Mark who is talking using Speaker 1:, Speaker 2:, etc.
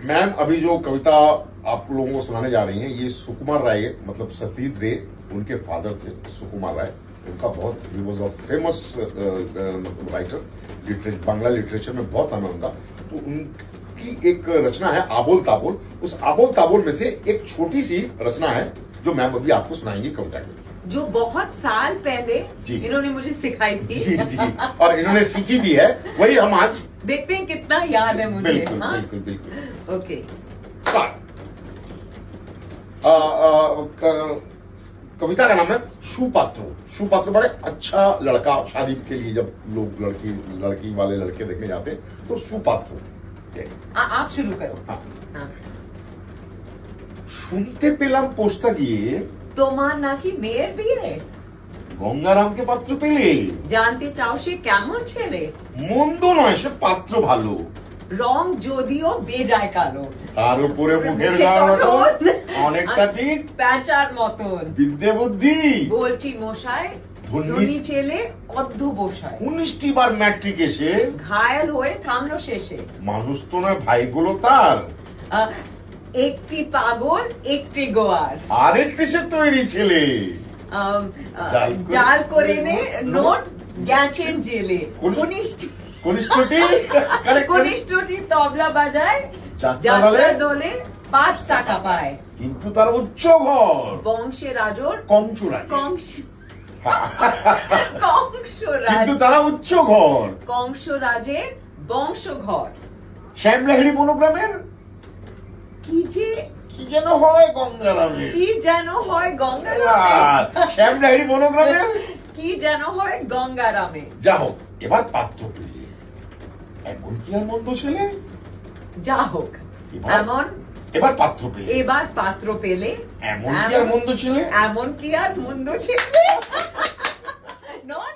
Speaker 1: Ma'am अभी जो कविता आप लोगों को सुनाने जा रही हैं, ये सुकुमार राय, मतलब सतीश रे उनके फादर थे, सुकुमार राय। उनका बहुत, he was a famous writer, Bangla literature में बहुत नाम है उनका। तो उनकी एक रचना है आबोल ताबोल। उस आबोल ताबोल में से एक छोटी सी रचना है जो मैम अभी आपको सुनाएंगी कविता की,
Speaker 2: जो बहुत साल पहले इन्होंने मुझे सिखाई थी।
Speaker 1: जी जी, और इन्होंने सीखी भी है, वही हम आज
Speaker 2: देखते हैं कितना याद है मुझे।
Speaker 1: बिल्कुल
Speaker 2: हाँ?
Speaker 1: बिल्कुल बिल्कुल।
Speaker 2: ओके,
Speaker 1: कविता का नाम है सुपात्रो। सुपात्रो बड़े अच्छा लड़का, शादी के लिए जब लोग लड़की वाले लड़के देखने जाते हैं तो सुपात्रो।
Speaker 2: आप शुरू करो।
Speaker 1: हाँ। শুনতে পেলাম পোস্টটা গিয়ে
Speaker 2: তোমার নাকি মেয়ের বিয়ে,
Speaker 1: গঙ্গারামকে পাত্র পেলে,
Speaker 2: জানতে চাও সে কেমন ছেলে,
Speaker 1: মন্দ নয় সে পাত্র ভালো,
Speaker 2: রং যদিও বেজায় কালো,
Speaker 1: তার উপরে মুখের গড়ন অনেকটা ঠিক
Speaker 2: প্যাঁচার মতন,
Speaker 1: বিদ্যে বুদ্ধি
Speaker 2: বলছি মশাই ধনী ছেলে অধ্যবসায়,
Speaker 1: 19টি বার ম্যাট্রিক এসে
Speaker 2: ঘায়েল হয়ে থামলো শেষে,
Speaker 1: মানুষ তো নয় ভাইগুলো তার,
Speaker 2: একটি পাগল একটি গোয়ার,
Speaker 1: আরেকটি সে তৈরি ছেলে,
Speaker 2: জাল করে নে নোট গেছেন জেলে, কনিষ্ঠটি তবলা বাজায়, যাত্রা দলে 5 টাকা পায়,
Speaker 1: কিন্তু তার উচ্চ ঘর
Speaker 2: বংশে রাজর
Speaker 1: কংসরাজ, কিন্তু
Speaker 2: কংসরাজ,
Speaker 1: তারা উচ্চ ঘর
Speaker 2: কংসরাজের বংশঘর,
Speaker 1: শ্যামলাহিড়ি মনোগ্রামের কি যেন হয় গঙ্গারামে,
Speaker 2: কি যেন হয় গঙ্গারামে,
Speaker 1: শ্যামলাহিড়ি মনোগ্রামের
Speaker 2: কি যেন হয় গঙ্গারামে।
Speaker 1: যা হোক, এবার পাত্র পেলে, এমন কি আর মন্দ ছেলে,
Speaker 2: যা হোক
Speaker 1: এবার পাত্র পেলে,
Speaker 2: এবার পাত্র পেলে,
Speaker 1: এমন কি আর মন্দ ছেলে,
Speaker 2: এমন কি আর মন্দ ছেলে। নট